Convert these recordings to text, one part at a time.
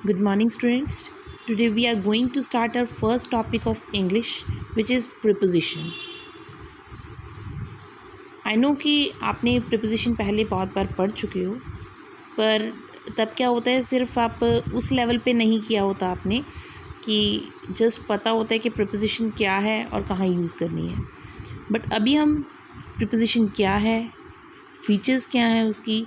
Good morning, students. Today we are going to start our first topic of English, which is preposition. I know कि आपने preposition पहले बहुत बार पढ़ चुके हो, पर तब क्या होता है, सिर्फ आप उस लेवल पे नहीं किया होता आपने कि जस्ट पता होता है कि preposition क्या है और कहाँ यूज़ करनी है. बट अभी हम preposition क्या है, फीचर्स क्या हैं उसकी,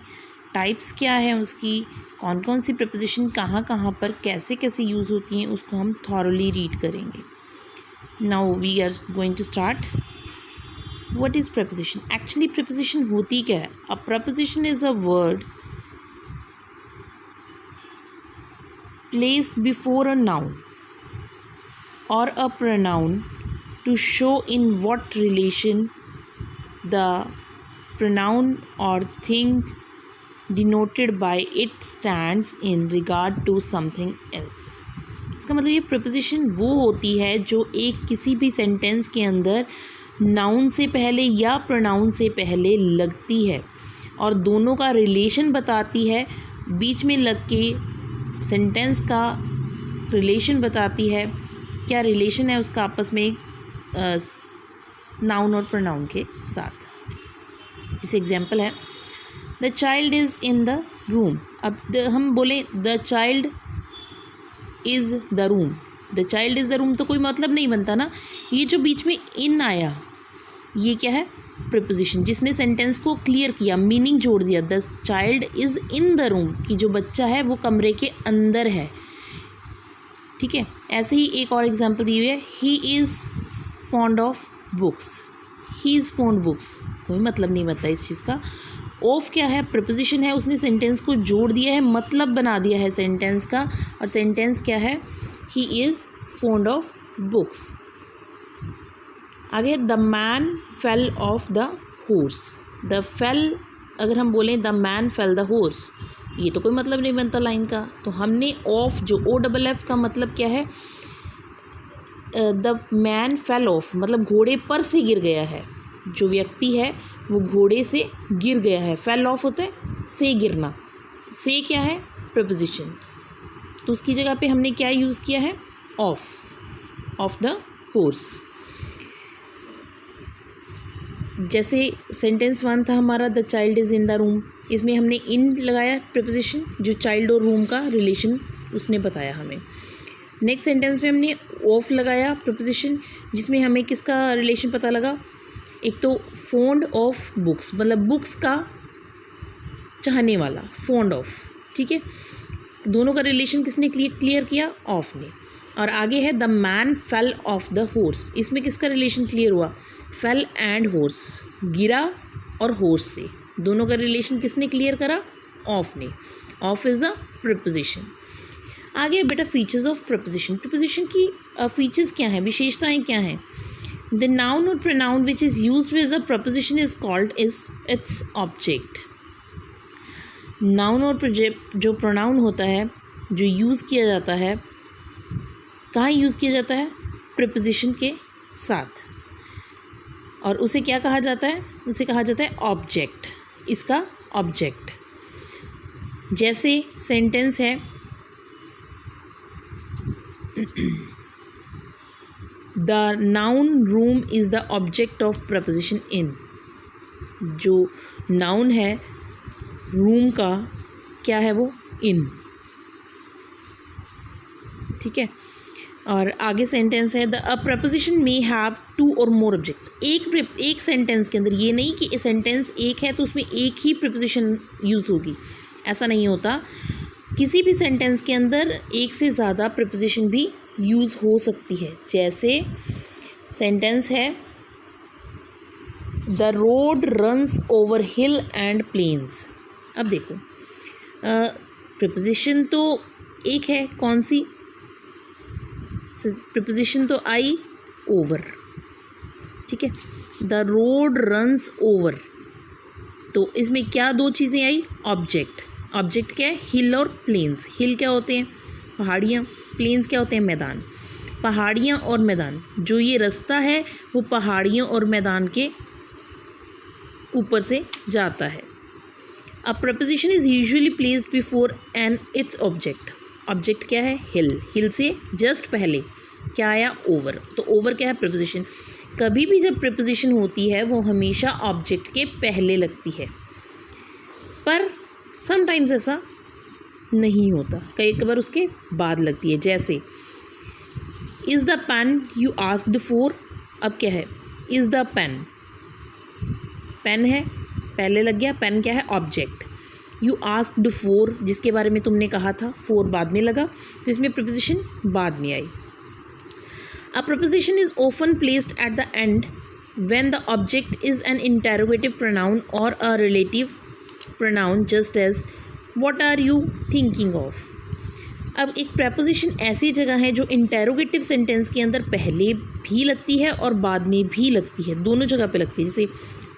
टाइप्स क्या है उसकी, कौन कौन सी प्रपोजिशन कहाँ कहाँ पर कैसे कैसे यूज़ होती हैं, उसको हम थॉरली रीड करेंगे. Now we are going to start. What is proposition? Actually proposition होती क्या है? A proposition is a word placed before a noun और a pronoun to show in what relation the pronoun or thing denoted by it stands in regard to something else. इसका मतलब ये preposition वो होती है जो एक किसी भी सेंटेंस के अंदर नाउन से पहले या pronoun से पहले लगती है और दोनों का रिलेशन बताती है, बीच में लग के सेंटेंस का रिलेशन बताती है. क्या रिलेशन है उसका आपस में नाउन और pronoun के साथ. जैसे एग्जाम्पल है the child is in the room. अब हम बोले the child is the room, the child is the room तो कोई मतलब नहीं बनता ना. ये जो बीच में इन आया ये क्या है? प्रीपोजिशन, जिसने सेंटेंस को क्लियर किया, मीनिंग जोड़ दिया. The child is in the room कि जो बच्चा है वो कमरे के अंदर है. ठीक है. ऐसे ही एक और एग्जाम्पल दी हुई है, he is fond of books. He is fond books, कोई मतलब नहीं बनता इस चीज़ का. ऑफ क्या है? प्रीपोजिशन है, उसने सेंटेंस को जोड़ दिया है, मतलब बना दिया है सेंटेंस का. और सेंटेंस क्या है? He is fond of books. आगे the man fell off the horse. The fell अगर हम बोलें the man fell the horse, ये तो कोई मतलब नहीं बनता लाइन का. तो हमने ऑफ जो OFF का मतलब क्या है? द मैन फेल ऑफ मतलब घोड़े पर से गिर गया है, जो व्यक्ति है वो घोड़े से गिर गया है. फेल ऑफ होता है से गिरना. से क्या है? प्रीपोजिशन. तो उसकी जगह पे हमने क्या यूज़ किया है? Of the horse. जैसे सेंटेंस 1 था हमारा the child is in the room, इसमें हमने इन लगाया प्रीपोजिशन, जो चाइल्ड और रूम का रिलेशन उसने बताया हमें. नेक्स्ट सेंटेंस में हमने ऑफ लगाया प्रीपोजिशन, जिसमें हमें किसका रिलेशन पता लगा? एक तो फॉन्ड ऑफ बुक्स मतलब बुक्स का चाहने वाला, फॉन्ड ऑफ. ठीक है. दोनों का रिलेशन किसने क्लियर किया? ऑफ ने. और आगे है the man fell off the horse. इसमें किसका रिलेशन क्लियर हुआ? फेल एंड हॉर्स, गिरा और हॉर्स से. दोनों का रिलेशन किसने क्लियर करा? ऑफ ने. Of is a preposition. आगे बेटा फीचर्स ऑफ प्रीपोजिशन. प्रीपोजिशन की फीचर्स क्या हैं, विशेषताएं क्या हैं? द नाउन और pronoun which is used with a preposition is called is its object. Noun और जो प्रोनाउन होता है, जो यूज़ किया जाता है, कहाँ यूज़ किया जाता है? प्रीपोजिशन के साथ. और उसे क्या कहा जाता है? उसे कहा जाता है ऑब्जेक्ट. इसका ऑब्जेक्ट. जैसे सेंटेंस है the noun room is the object of proposition in. जो नाउन है रूम का क्या है? वो इन. ठीक है. और आगे सेंटेंस है the a preposition may have 2 और मोर ऑब्जेक्ट्स. एक सेंटेंस के अंदर, ये नहीं कि सेंटेंस एक है तो उसमें एक ही प्रपोजिशन यूज़ होगी, ऐसा नहीं होता. किसी भी सेंटेंस के अंदर एक से ज़्यादा प्रपोजिशन भी यूज़ हो सकती है. जैसे सेंटेंस है the road runs over hill and plains. अब देखो प्रपोजिशन तो एक है, कौन सी? प्रपोजिशन तो आई ओवर. ठीक है. द रोड रन्स ओवर, तो इसमें क्या दो चीज़ें आई? ऑब्जेक्ट. ऑब्जेक्ट क्या है? हिल और प्लेन्स. हिल क्या होते हैं? पहाड़ियाँ. प्लेन्स क्या होते हैं? मैदान. पहाड़ियाँ और मैदान, जो ये रास्ता है वो पहाड़ियों और मैदान के ऊपर से जाता है. A preposition is usually placed before its object. Object क्या है, हिल, हिल से जस्ट पहले क्या आया, ओवर। तो ओवर क्या है, प्रीपोजिशन। कभी भी जब प्रीपोजिशन होती है वो हमेशा ऑब्जेक्ट के पहले लगती है, पर समटाइम्स ऐसा नहीं होता, कई बार उसके बाद लगती है। जैसे is the pen you asked for, अब क्या है, इज़ द पेन, पेन है पहले लग गया, पेन क्या है, ऑब्जेक्ट। यू आस्क्ड फॉर, जिसके बारे में तुमने कहा था, फॉर बाद में लगा, तो इसमें प्रीपोजिशन बाद में आई। A preposition is often placed at the end when the object is an interrogative pronoun और a relative pronoun, just as what are you thinking of. अब एक प्रेपोजिशन ऐसी जगह है जो इंटेरोगेटिव सेंटेंस के अंदर पहले भी लगती है और बाद में भी लगती है, दोनों जगह पे लगती है। जैसे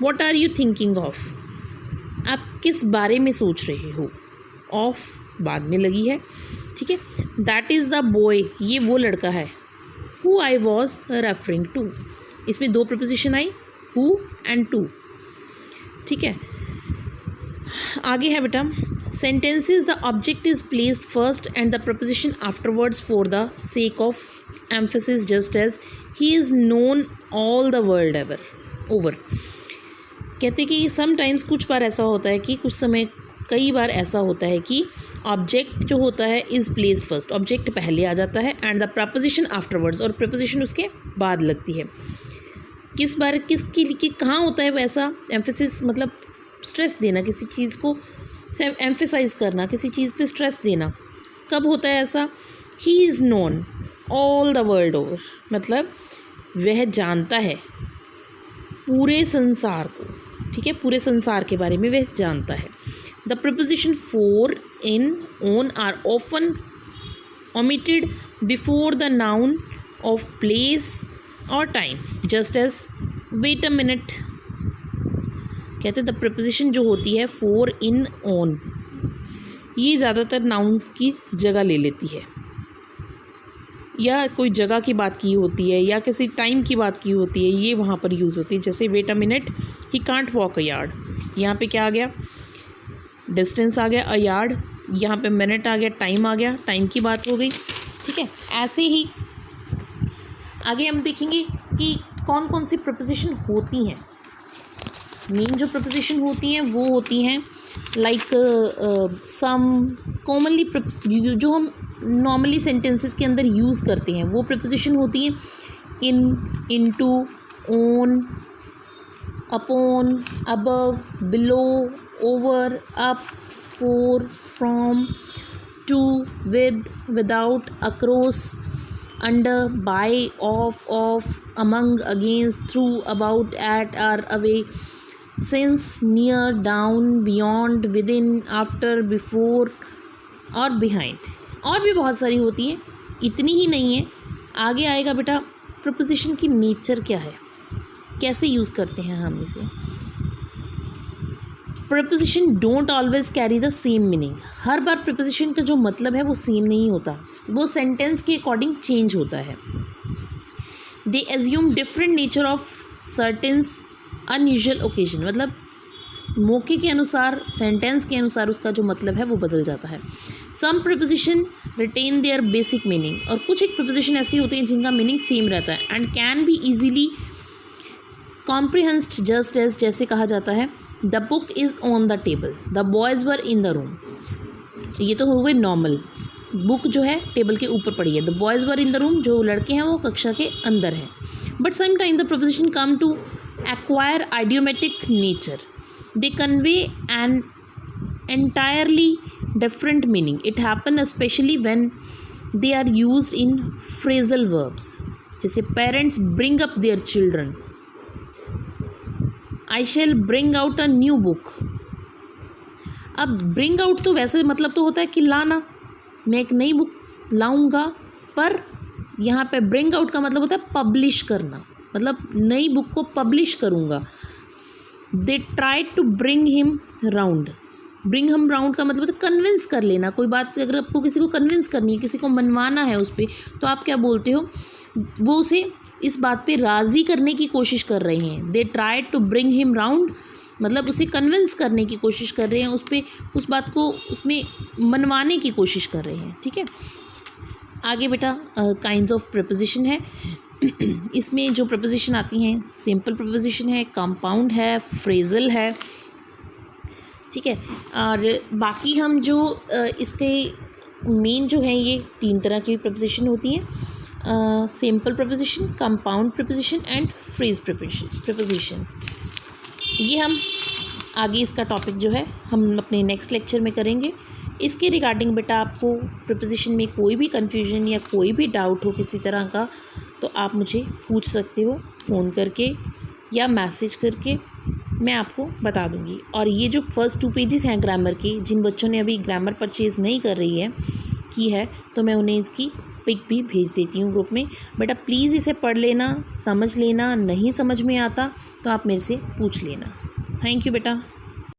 what are you thinking of, आप किस बारे में सोच रहे हो, ऑफ बाद में लगी है, ठीक है। दैट इज़ द बॉय, ये वो लड़का है, who I was referring to, इसमें दो प्रपोजिशन आई, हु एंड टू, ठीक है। आगे है बेटा, sentences the object is placed first and the preposition afterwards for the sake of emphasis, just as he is known all the world over। कहते कि समटाइम्स कुछ बार ऐसा होता है कि कुछ समय कई बार ऐसा होता है कि ऑब्जेक्ट जो होता है इज़ प्लेस्ड फर्स्ट, ऑब्जेक्ट पहले आ जाता है, एंड द प्रपोजिशन आफ्टरवर्ड्स, और प्रपोजिशन उसके बाद लगती है। किस बार किसके लिए कहाँ होता है वैसा एम्फेसिस, मतलब स्ट्रेस देना, किसी चीज़ को एम्फेसाइज करना, किसी चीज़ पे स्ट्रेस देना, कब होता है ऐसा, he is known all the world over, मतलब वह जानता है पूरे संसार को, ठीक है, पूरे संसार के बारे में वह जानता है। The preposition for, in, on are often omitted before the noun of place or time, just as wait a minute। कहते हैं द प्रीपोजिशन जो होती है फॉर, इन, ऑन, ये ज़्यादातर नाउन की जगह ले लेती है, या कोई जगह की बात की होती है या किसी टाइम की बात की होती है, ये वहाँ पर यूज़ होती है। जैसे wait a minute, he can't walk a yard, यहाँ पे क्या आ गया, डिस्टेंस आ गया, अ यार्ड, यहाँ पे मिनट आ गया, टाइम आ गया, टाइम की बात हो गई, ठीक है। ऐसे ही आगे हम देखेंगे कि कौन कौन सी प्रीपोजिशन होती हैं। मेन जो प्रीपोजिशन होती हैं वो होती हैं लाइक सम, कॉमनली जो हम नॉर्मली सेंटेंसेस के अंदर यूज़ करते हैं वो प्रीपोजिशन होती हैं in, into, on, upon, above, below, over, up, for, from, to, with, without, across, under, by, of, among, against, through, about, at, are, away, since, near, down, beyond, within, after, before और behind. और भी बहुत सारी होती हैं, इतनी ही नहीं है। आगे आएगा बेटा प्रीपोजिशन की नेचर क्या है, कैसे यूज़ करते हैं हम इसे। Preposition don't always carry the same meaning, her bar preposition का जो मतलब है वो सेम नहीं होता, वो सेंटेंस के अकॉर्डिंग चेंज होता है। They assume different nature of certain unusual occasion, मतलब मौके के अनुसार, सेंटेंस के अनुसार उसका जो मतलब है वो बदल जाता है। Some preposition retain their basic meaning, और कुछ एक प्रीपोजिशन ऐसी होती हैं जिनका मीनिंग सेम रहता है, and can be easily comprehended, just as, जैसे कहा जाता है the book is on the table, the boys were in the room. ये तो हो गए नॉर्मल, बुक जो है टेबल के ऊपर पड़ी है, the boys were in the room, जो लड़के हैं वो कक्षा के अंदर हैं। But some time the preposition come to acquire idiomatic nature, they convey an entirely different meaning. It happen especially when they are used in phrasal verbs, जैसे parents bring up their children, I shall bring out a new book। अब bring out तो वैसे मतलब तो होता है कि लाना, मैं एक नई बुक लाऊंगा, पर यहाँ पे bring out का मतलब होता है पब्लिश करना, मतलब नई बुक को पब्लिश करूँगा। They try to bring him round, bring him round का मतलब होता है कन्विंस कर लेना, कोई बात अगर आपको किसी को कन्विंस करनी है, किसी को मनवाना है उस पर, तो आप क्या बोलते हो, वो उसे इस बात पे राज़ी करने की कोशिश कर रहे हैं। They try to bring him round, मतलब उसे कन्विंस करने की कोशिश कर रहे हैं, उस बात को उसमें मनवाने की कोशिश कर रहे हैं। ठीक है, आगे बेटा काइंड्स ऑफ प्रीपोजिशन है। इसमें जो प्रीपोजिशन आती हैं, सिंपल प्रीपोजिशन है, कंपाउंड है, फ्रेजल है। ठीक है, और बाकी हम जो इसके मेन जो हैं, ये 3 तरह की प्रीपोजिशन होती हैं, simple preposition, compound preposition and phrase preposition. ये हम आगे इसका टॉपिक जो है हम अपने नेक्स्ट लेक्चर में करेंगे। इसके रिगार्डिंग बेटा आपको प्रीपोजिशन में कोई भी कन्फ्यूजन या कोई भी डाउट हो किसी तरह का, तो आप मुझे पूछ सकते हो फ़ोन करके या मैसेज करके, मैं आपको बता दूंगी। और ये जो फर्स्ट 2 पेजेस हैं ग्रामर के, जिन बच्चों ने अभी ग्रामर परचेज़ नहीं की है तो मैं उन्हें इसकी पिक भी भेज देती हूँ ग्रुप में। बेटा प्लीज़ इसे पढ़ लेना, समझ लेना, नहीं समझ में आता तो आप मेरे से पूछ लेना। थैंक यू बेटा।